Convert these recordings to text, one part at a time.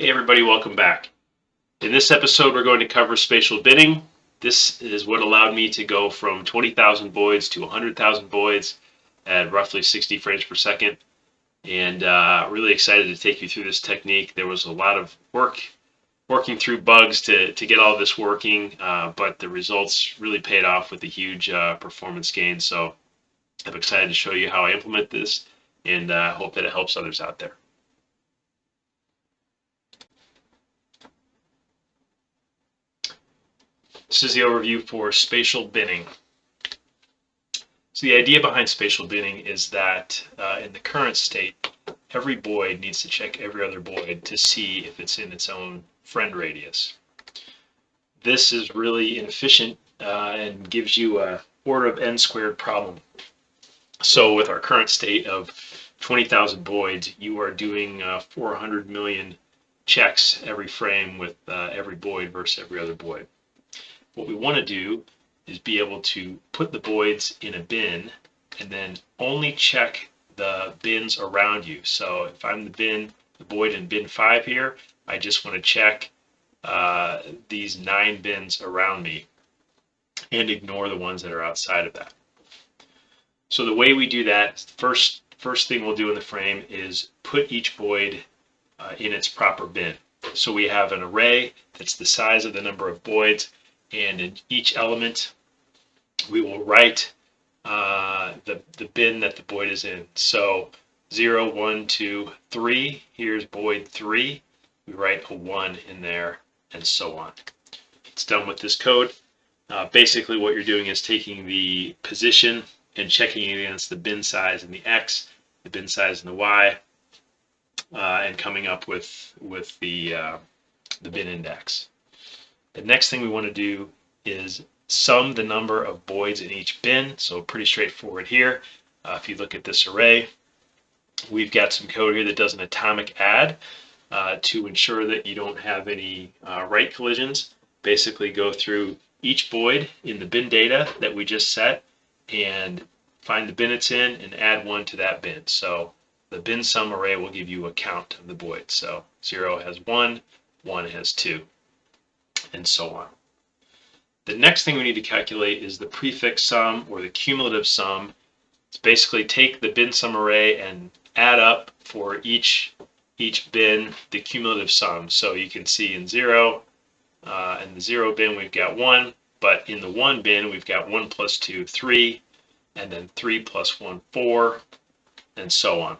Hey everybody, welcome back. In this episode we're going to cover spatial binning. This is what allowed me to go from 20,000 voids to 100,000 voids at roughly 60 frames per second. And really excited to take you through this technique. There was a lot of working through bugs to get all this working, but the results really paid off with a huge performance gain. So I'm excited to show you how I implement this and hope that it helps others out there. This is the overview for spatial binning. So the idea behind spatial binning is that in the current state, every void needs to check every other void to see if it's in its own friend radius. This is really inefficient and gives you a order of n squared problem. So with our current state of 20,000 voids, you are doing 400 million checks every frame with every void versus every other void. What we want to do is be able to put the voids in a bin and then only check the bins around you. So if I'm the void in bin 5 here, I just want to check these 9 bins around me and ignore the ones that are outside of that. So the way we do that, first thing we'll do in the frame is put each void in its proper bin. So we have an array that's the size of the number of voids, and in each element we will write the bin that the void is in. So 0, 1, 2, 3, here's void 3, we write a 1 in there, and so on. It's done with this code. Basically what you're doing is taking the position and checking it against the bin size in the X, the bin size in the Y, and coming up with the bin index. The next thing we want to do is sum the number of voids in each bin. So pretty straightforward here. If you look at this array, we've got some code here that does an atomic add to ensure that you don't have any write collisions. Basically go through each void in the bin data that we just set and find the bin it's in and add 1 to that bin. So the bin sum array will give you a count of the voids. So 0 has 1, 1 has 2. And so on. The next thing we need to calculate is the prefix sum or the cumulative sum. It's basically take the bin sum array and add up for each bin the cumulative sum. So you can see in 0, in the 0 bin we've got 1, but in the 1 bin we've got 1 plus 2, 3, and then 3 plus 1, 4, and so on.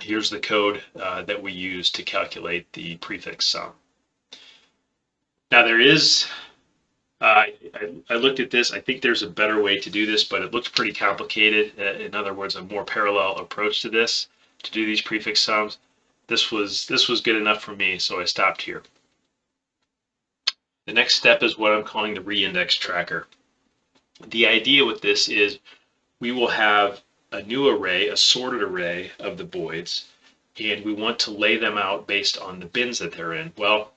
Here's the code that we use to calculate the prefix sum. Now there is, I looked at this, I think there's a better way to do this, but it looks pretty complicated. In other words, a more parallel approach to this, to do these prefix sums. This was good enough for me, so I stopped here. The next step is what I'm calling the reindex tracker. The idea with this is we will have a new array, a sorted array of the voids, and we want to lay them out based on the bins that they're in. Well,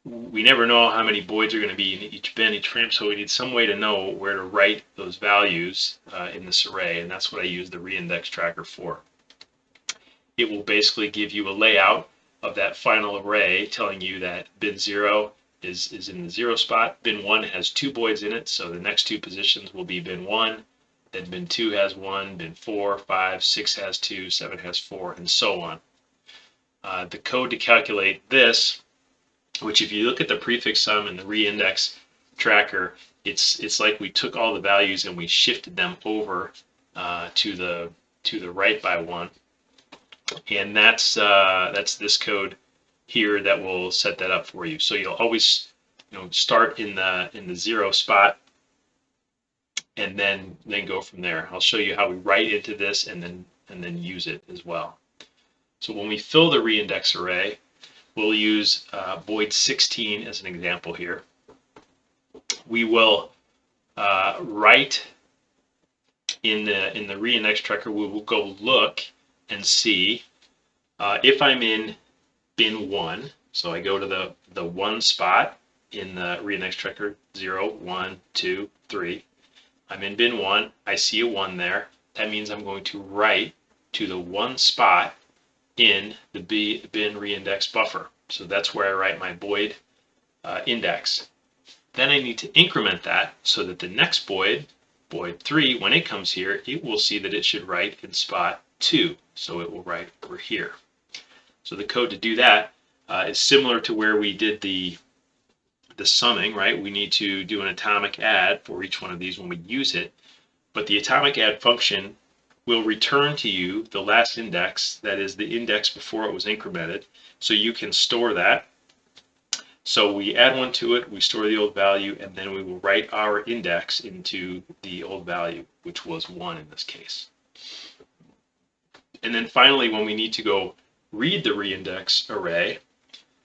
we never know how many voids are going to be in each bin, each frame, so we need some way to know where to write those values in this array, and that's what I use the reindex tracker for. It will basically give you a layout of that final array telling you that bin 0 is in the 0 spot, bin 1 has 2 voids in it, so the next 2 positions will be bin 1, then bin 2 has 1, bin 4, 5, 6 has 2, 7 has 4, and so on. The code to calculate this, which if you look at the prefix sum and the reindex tracker, it's like we took all the values and we shifted them over to the right by 1, and that's this code here that will set that up for you. So you'll always start in the 0 spot and then go from there. I'll show you how we write into this and then use it as well. So when we fill the reindex array, we'll use void 16 as an example here. We will write in the reindex tracker. We will go look and see if I'm in bin 1. So I go to the 1 spot in the reindex tracker, 0, 1, 2, 3. I'm in bin 1. I see a 1 there. That means I'm going to write to the 1 spot in the bin reindex buffer. So that's where I write my Boid index. Then I need to increment that so that the next Boid, Boid 3, when it comes here, it will see that it should write in spot 2. So it will write over here. So the code to do that is similar to where we did the summing, right? We need to do an atomic add for each one of these when we use it. But the atomic add function will return to you the last index, that is the index before it was incremented. So you can store that. So we add one to it, we store the old value, and then we will write our index into the old value, which was 1 in this case. And then finally, when we need to go read the reindex array,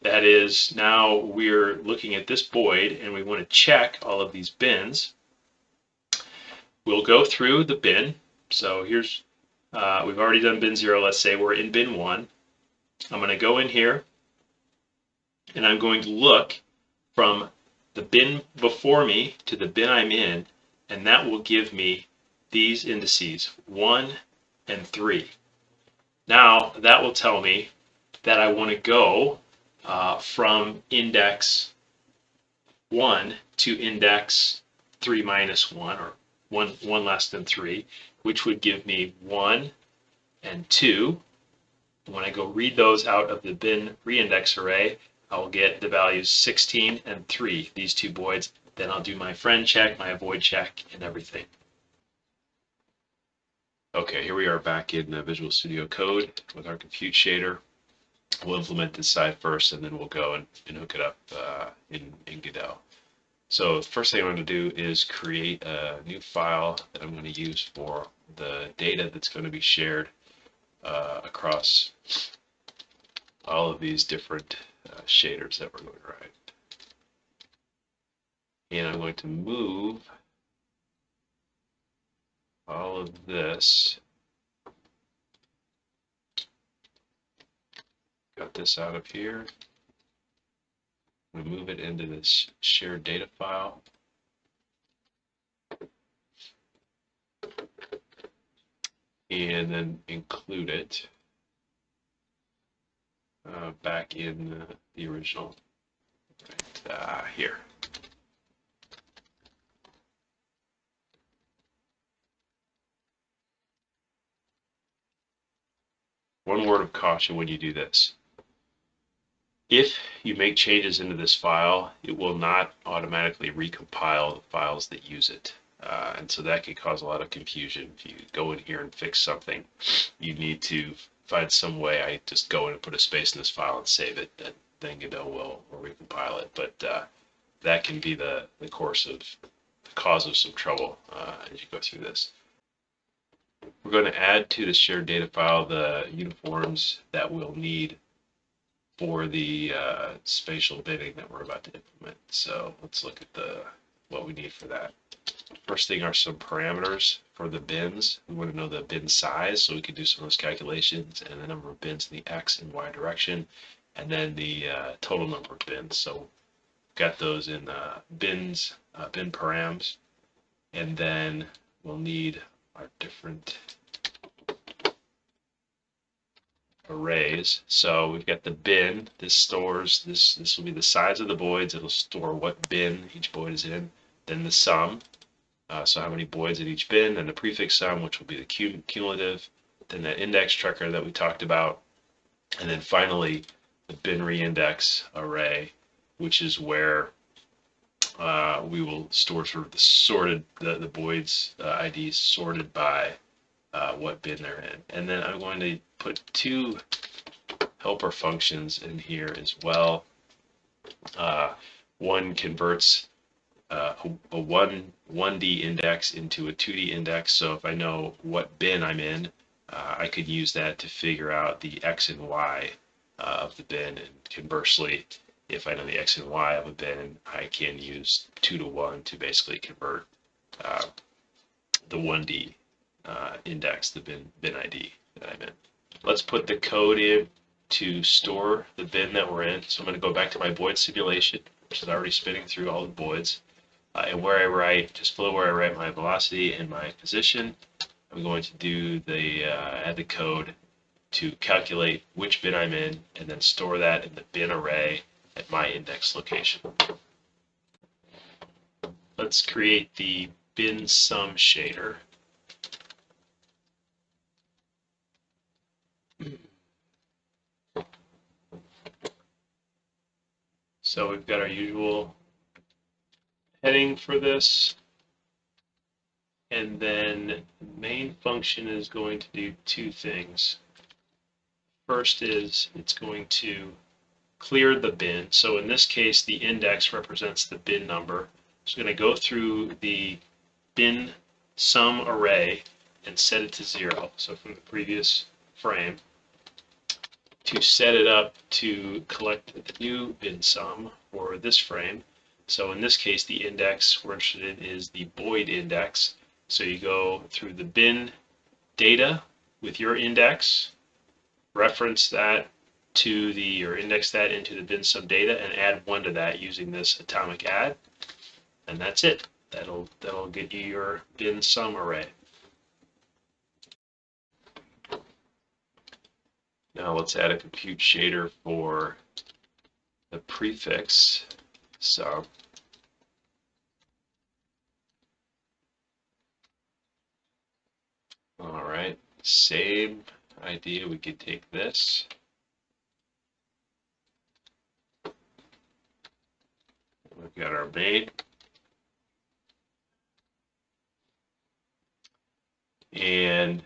that is, now we're looking at this Boid and we want to check all of these bins. We'll go through the bin. So here's, we've already done bin 0. Let's say we're in bin 1. I'm going to go in here and I'm going to look from the bin before me to the bin I'm in, and that will give me these indices, 1 and 3. Now that will tell me that I want to go from index 1 to index 3 minus 1, or 1 less than 3, which would give me 1 and 2. When I go read those out of the bin reindex array, I'll get the values 16 and 3, these two Boids. Then I'll do my friend check, my avoid check, and everything. Okay, here we are back in Visual Studio Code with our compute shader. We'll implement this side first, and then we'll go and hook it up in Godot. So the first thing I'm going to do is create a new file that I'm going to use for the data that's going to be shared across all of these different shaders that we're going to write. And I'm going to move all of this. Got this out of here. I'm going to move it into this shared data file. And then include it back in the original, right here. One word of caution when you do this. If you make changes into this file, it will not automatically recompile the files that use it. And so that can cause a lot of confusion. If you go in here and fix something, you need to find some way. I just go in and put a space in this file and save it, and then Godot will recompile it. But that can be the cause of some trouble as you go through this. We're going to add to the shared data file the uniforms that we'll need for the spatial binning that we're about to implement. So let's look at what we need for that. First thing are some parameters for the bins. We want to know the bin size, so we can do some of those calculations, and the number of bins in the X and Y direction, and then the total number of bins. So got those in bin params, and then we'll need our different arrays. So we've got the bin. This stores this will be the size of the Boids. It'll store what bin each Boid is in. Then the sum, so how many Boids in each bin, and the prefix sum, which will be the cumulative. Then the index checker that we talked about, and then finally the bin reindex array, which is where we will store sort of the Boids IDs sorted by what bin they're in. And then I'm going to put two helper functions in here as well. One converts a 1D index into a 2D index. So if I know what bin I'm in, I could use that to figure out the X and Y of the bin. And conversely, if I know the X and Y of a bin, I can use 2 to 1 to basically convert the 1D index, the bin ID that I'm in. Let's put the code in to store the bin that we're in. So I'm going to go back to my Boid simulation, which is already spinning through all the Boids. And where I write, just below where I write my velocity and my position, I'm going to do the add the code to calculate which bin I'm in and then store that in the bin array at my index location. Let's create the bin sum shader. So we've got our usual heading for this, and then the main function is going to do two things. First is it's going to clear the bin. So in this case, the index represents the bin number. It's going to go through the bin sum array and set it to 0. So from the previous frame, to set it up to collect the new bin sum for this frame. So in this case, the index we're interested in is the Boid index. So you go through the bin data with your index, reference that to the, or index that into the bin sum data, and add 1 to that using this atomic add, and that's it. That'll get you your bin sum array. Now let's add a compute shader for the prefix sum. All right, same idea. We could take this. We've got our main. And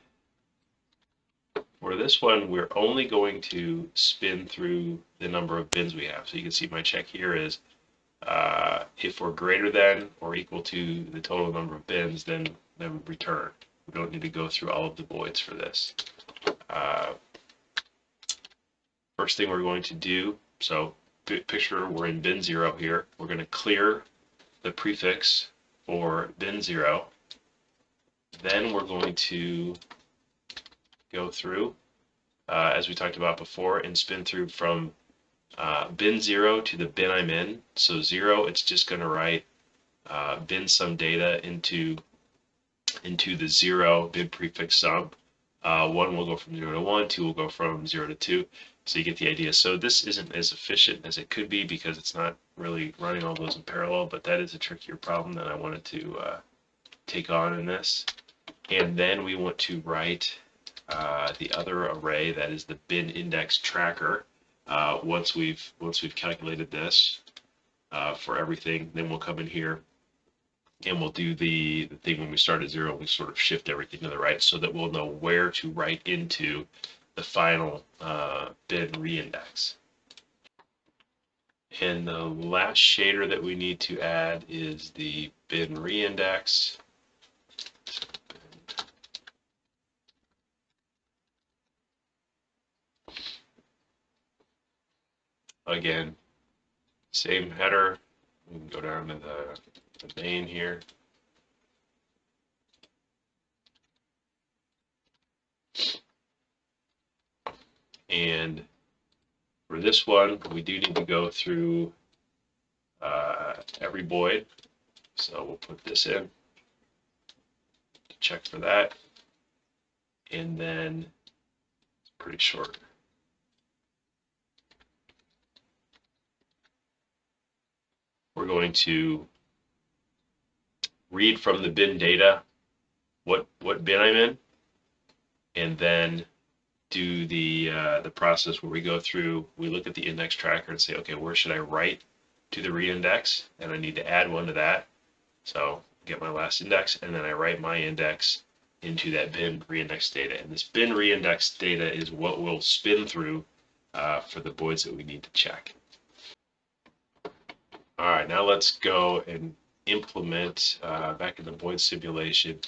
for this one, we're only going to spin through the number of bins we have. So you can see my check here is if we're greater than or equal to the total number of bins, then return. We don't need to go through all of the voids for this. First thing we're going to do, so picture we're in bin 0 here. We're going to clear the prefix for bin 0. Then we're going to go through, as we talked about before, and spin through from bin 0 to the bin I'm in. So 0, it's just going to write bin sum data into the 0 bin prefix sum. 1 will go from 0 to 1, 2 will go from 0 to 2. So you get the idea. So this isn't as efficient as it could be because it's not really running all those in parallel, but that is a trickier problem that I wanted to take on in this. And then we want to write the other array, that is the bin index tracker. Once we've calculated this for everything, then we'll come in here and we'll do the thing when we start at 0. We sort of shift everything to the right so that we'll know where to write into the final bin reindex. And the last shader that we need to add is the bin reindex. Again, same header. We can go down to the main here. And for this one, we do need to go through every void. So we'll put this in to check for that. And then it's pretty short. We're going to read from the bin data what bin I'm in, and then do the process where we go through, we look at the index tracker and say, okay, where should I write to the reindex? And I need to add 1 to that. So get my last index, and then I write my index into that bin reindex data. And this bin reindex data is what we'll spin through for the voids that we need to check. All right, now let's go and implement back in the void simulation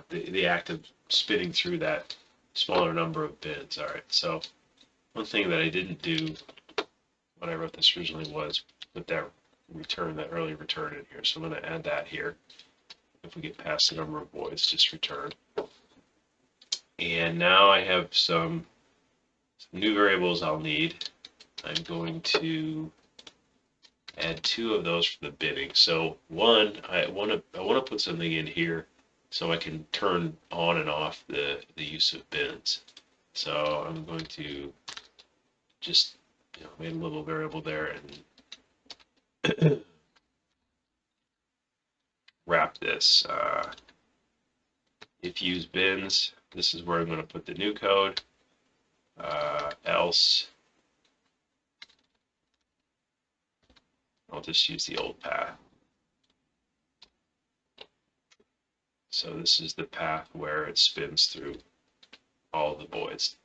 the act of spinning through that smaller number of bins. All right, so one thing that I didn't do when I wrote this originally was put that return, that early return in here. So I'm going to add that here. If we get past the number of voids, just return. And now I have some new variables I'll need. I'm going to add 2 of those for the binning. So one, I want to put something in here so I can turn on and off the use of bins. So I'm going to just made a little variable there and wrap this. If use bins, this is where I'm going to put the new code. Else, I'll just use the old path. So this is the path where it spins through all the voids,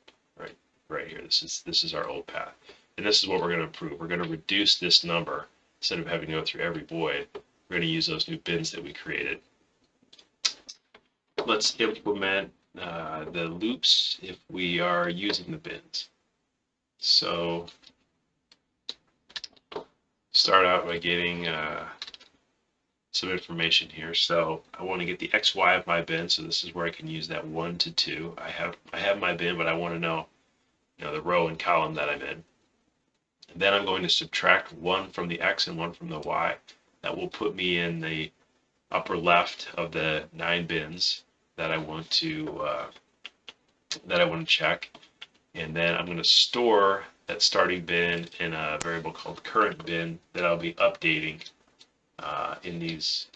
right here. This is our old path, and this is what we're going to improve. We're going to reduce this number. Instead of having to go through every void, we're going to use those new bins that we created. Let's implement the loops if we are using the bins. So start out by getting some information here. So I want to get the XY of my bin. So this is where I can use that 1 to 2. I have my bin, but I want to know, the row and column that I'm in. And then I'm going to subtract 1 from the X and 1 from the Y. That will put me in the upper left of the 9 bins that I want to check. And then I'm going to store that starting bin in a variable called current bin that I'll be updating in these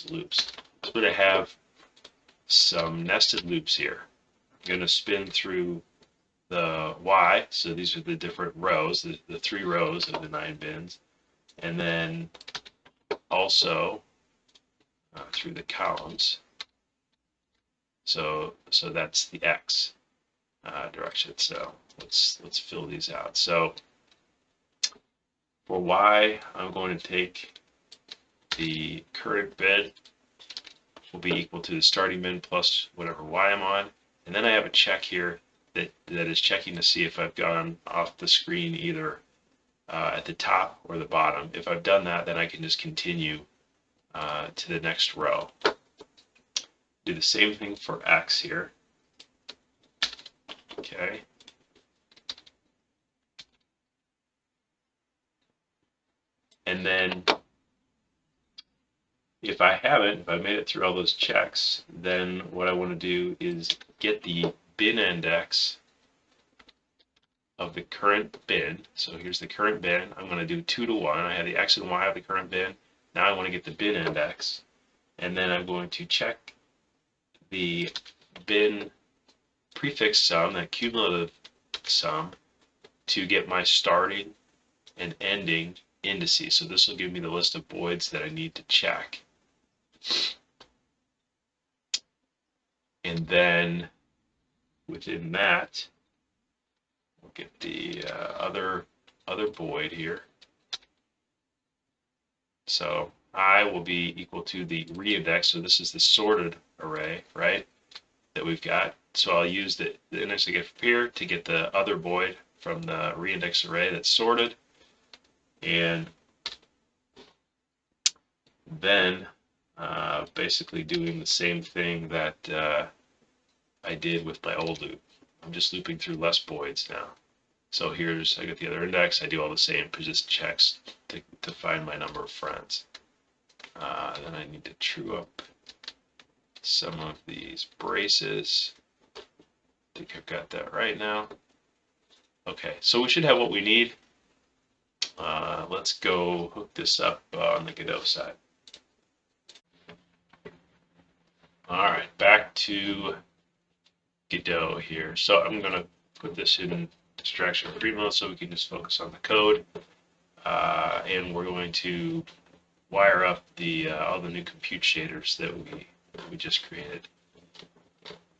loops. So I'm going to have some nested loops here. I'm going to spin through the Y, so these are the different rows, the 3 rows of the 9 bins, and then also through the columns. So that's the X direction. So let's fill these out. So for Y, I'm going to take the current bin will be equal to the starting bin plus whatever Y I'm on, and then I have a check here that is checking to see if I've gone off the screen either at the top or the bottom. If I've done that, then I can just continue to the next row. Do the same thing for X here. Okay. And then if I made it through all those checks, then what I want to do is get the bin index of the current bin. So here's the current bin. I'm going to do 2 to 1. I have the X and Y of the current bin. Now I want to get the bin index. And then I'm going to check the bin prefix sum, that cumulative sum, to get my starting and ending indices. So this will give me the list of voids that I need to check. And then within that, we'll get the other void here. So I will be equal to the reindex. So this is the sorted array, right, that we've got. So I'll use the index I get from here to get the other void from the reindex array that's sorted. And then basically doing the same thing that I did with my old loop. I'm just looping through less voids now. So I get the other index. I do all the same just checks to find my number of friends. Then I need to true up some of these braces. I think I've got that right now. Okay, so we should have what we need. Let's go hook this up on the Godot side. All right, back to Godot here. So I'm going to put this in distraction-free mode so we can just focus on the code. And we're going to wire up all the new compute shaders that we just created.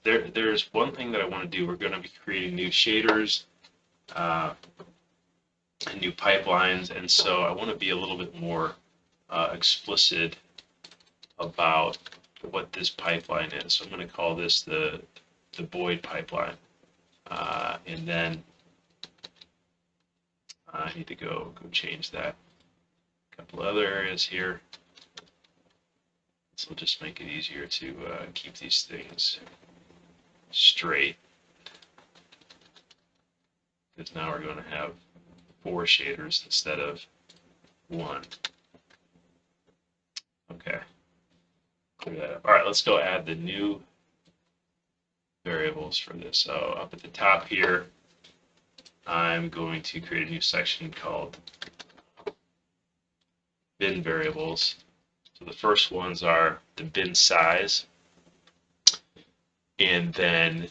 There's one thing that I want to do. We're going to be creating new shaders and new pipelines, and so I want to be a little bit more explicit about what this pipeline is. So I'm going to call this the Boid pipeline, and then I need to go change that. A couple other areas here. This will just make it easier to keep these things straight. Because now we're going to have 4 shaders instead of 1. Okay. Clear that up. All right, let's go add the new variables for this. So up at the top here, I'm going to create a new section called bin variables. So the first ones are the bin size, and then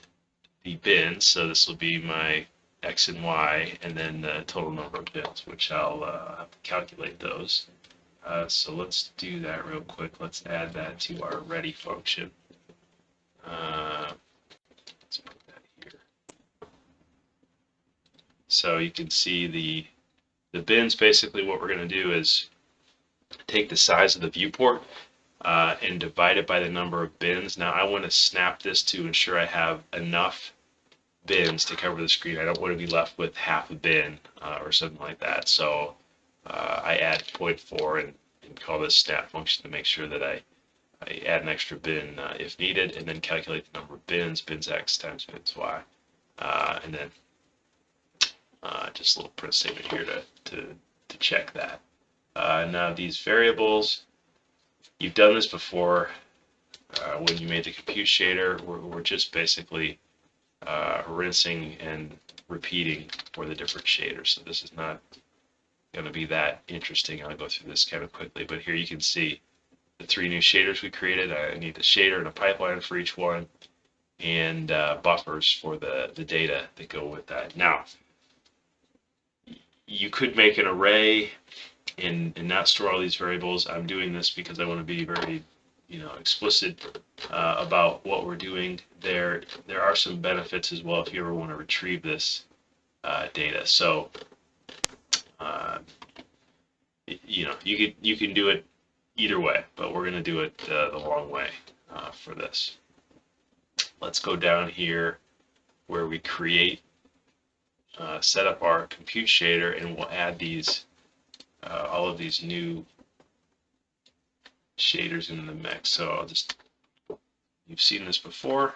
the bins. So this will be my X and Y, and then the total number of bins, which I'll have to calculate those. So let's do that real quick. Let's add that to our ready function. Let's put that here. So you can see the bins. Basically, what we're going to do is take the size of the viewport and divide it by the number of bins. Now I want to snap this to ensure I have enough bins to cover the screen. I don't want to be left with half a bin or something like that. So I add 0.4 and call this snap function to make sure that I add an extra bin if needed, and then calculate the number of bins X times bins Y. And then just a little print statement here to check that. Now these variables, you've done this before when you made the compute shader. We're just basically rinsing and repeating for the different shaders. So this is not going to be that interesting. I'll go through this kind of quickly, but here you can see the 3 new shaders we created. I need the shader and a pipeline for each one, and buffers for the data that go with that. Now, you could make an array and not store all these variables. I'm doing this because I want to be very explicit about what we're doing. There are some benefits as well if you ever want to retrieve this data. So you can do it either way, but we're going to do it the long way for this. Let's go down here where we create, set up our compute shader, and we'll add these all of these new shaders into the mix. So you've seen this before,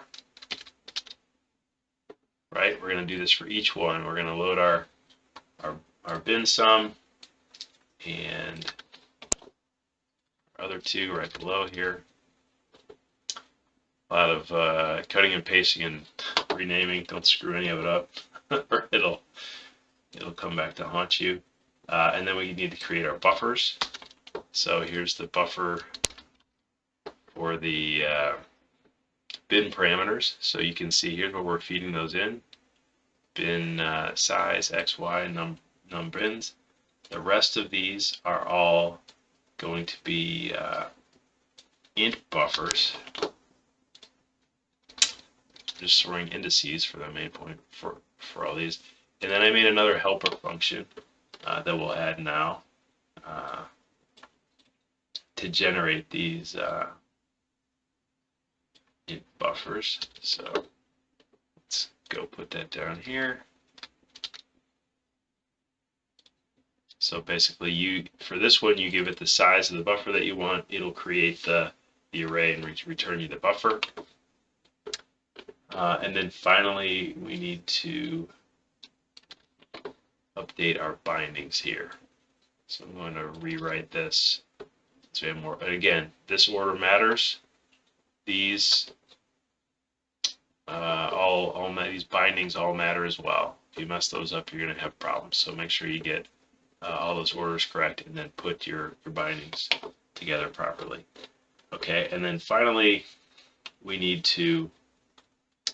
right? We're going to do this for each one. We're going to load our bin sum and our other 2 right below here. A lot of cutting and pasting and renaming. Don't screw any of it up, or it'll come back to haunt you. And then we need to create our buffers. So here's the buffer for the bin parameters. So you can see here's where we're feeding those in. Bin size, X, Y, and num bins. The rest of these are all going to be int buffers. Just storing indices for the main point for all these. And then I made another helper function that we'll add now to generate these int buffers. So let's go put that down here. So basically, for this one, you give it the size of the buffer that you want. It'll create the array and return you the buffer. And then finally, we need to update our bindings here. So I'm going to rewrite this so we have more. And again, this order matters. These these bindings all matter as well. If you mess those up, you're going to have problems. So make sure you get all those orders correct, and then put your bindings together properly. Okay, and then finally, we need to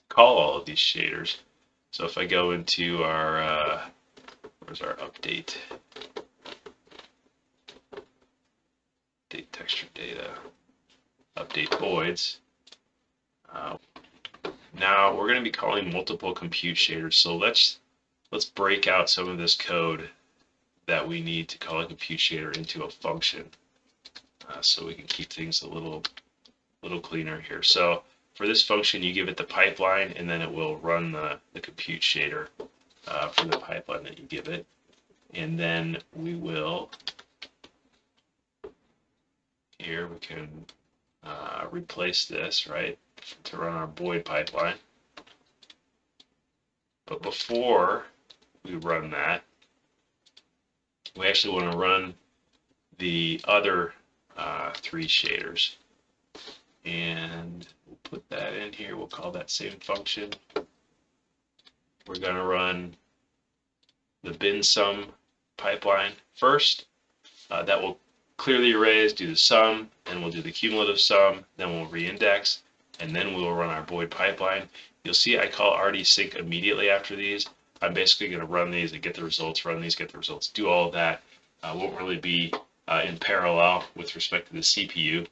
call all of these shaders. So if I go into our where's our update texture data, update Boids. Now we're going to be calling multiple compute shaders. So let's break out some of this code that we need to call a compute shader into a function, so we can keep things a little cleaner here. So for this function, you give it the pipeline, and then it will run the compute shader for the pipeline that you give it. And then we will, here we can replace this, right, to run our Boid pipeline. But before we run that, we actually want to run the other 3 shaders. And we'll put that in here. We'll call that same function. We're going to run the bin sum pipeline first. That will clear the arrays, do the sum, then we'll do the cumulative sum, then we'll reindex, and then we'll run our Boid pipeline. You'll see I call RDSync immediately after these. I'm basically going to run these and get the results, run these, get the results, do all of that. Won't really be in parallel with respect to the CPU.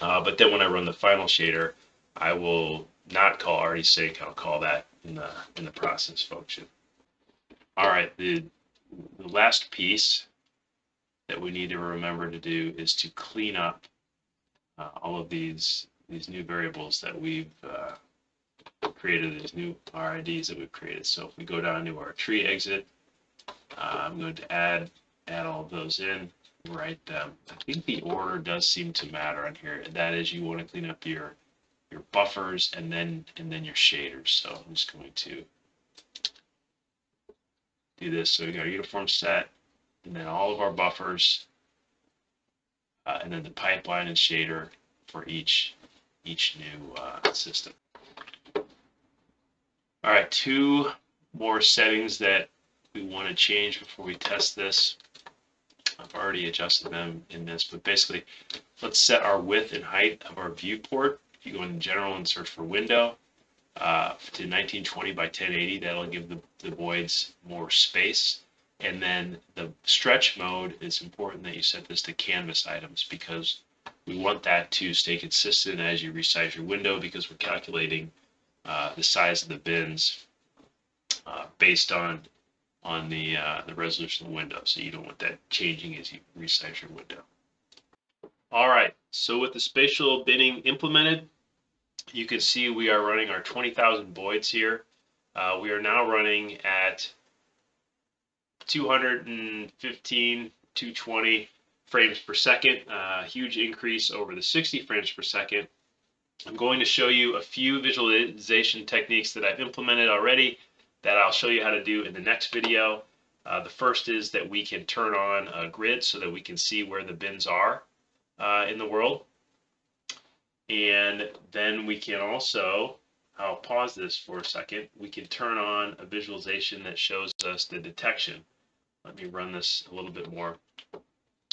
But then when I run the final shader, I will not call RDSync. I'll call that in the process function. All right, the last piece that we need to remember to do is to clean up all of these new variables that we've created, these new RIDs that we've created. So if we go down to our tree exit, I'm going to add all of those in, write them. I think the order does seem to matter on here. That is, you want to clean up your buffers and then your shaders. So I'm just going to do this. So we got our uniform set, and then all of our buffers, and then the pipeline and shader for each new system. All right, two more settings that we want to change before we test this. I've already adjusted them in this, but basically, let's set our width and height of our viewport. If you go in General and search for Window, to 1920 by 1080, that'll give the voids more space. And then the stretch mode, it's important that you set this to canvas items because we want that to stay consistent as you resize your window, because we're calculating the size of the bins based on the resolution of the window. So you don't want that changing as you resize your window. All right, so with the spatial binning implemented, you can see we are running our 20,000 voids here. We are now running at 215, 220 frames per second, huge increase over the 60 frames per second. I'm going to show you a few visualization techniques that I've implemented already that I'll show you how to do in the next video. The first is that we can turn on a grid so that we can see where the bins are in the world. And then we can also, I'll pause this for a second, we can turn on a visualization that shows us the detection. Let me run this a little bit more,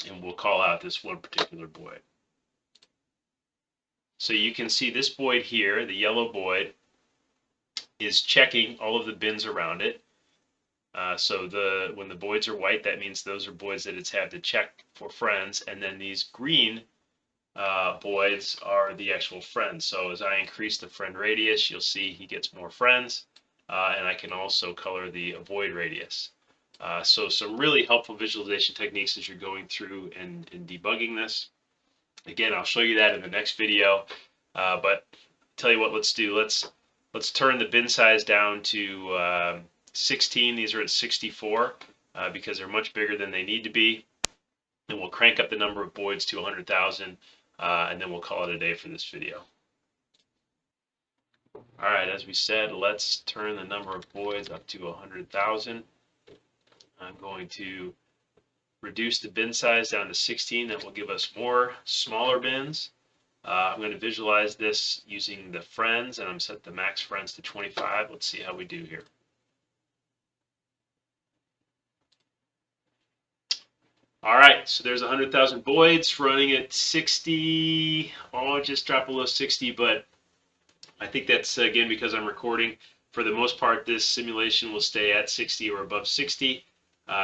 and we'll call out this one particular void. So you can see this void here, the yellow void, is checking all of the bins around it. So when the voids are white, that means those are voids that it's had to check for friends, and then these green voids are the actual friends. So as I increase the friend radius, you'll see he gets more friends, and I can also color the void radius. So some really helpful visualization techniques as you're going through and debugging this. Again, I'll show you that in the next video, but tell you what, let's turn the bin size down to 16. These are at 64 because they're much bigger than they need to be. And we'll crank up the number of voids to 100,000, and then we'll call it a day for this video. All right, as we said, let's turn the number of voids up to 100,000. I'm going to reduce the bin size down to 16. That will give us more smaller bins. I'm going to visualize this using the friends, and I'm set the max friends to 25. Let's see how we do here. All right, so there's 100,000 voids running at 60. Oh, just dropped below 60, but I think that's, again, because I'm recording. For the most part, this simulation will stay at 60 or above 60.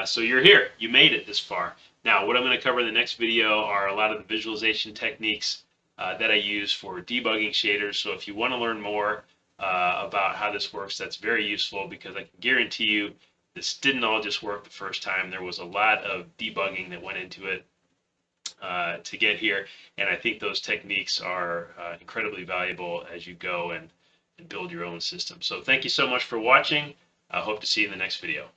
So you're here. You made it this far. Now, what I'm going to cover in the next video are a lot of the visualization techniques that I use for debugging shaders. So if you want to learn more about how this works, that's very useful, because I can guarantee you this didn't all just work the first time. There was a lot of debugging that went into it to get here, and I think those techniques are incredibly valuable as you go and build your own system. So thank you so much for watching. I hope to see you in the next video.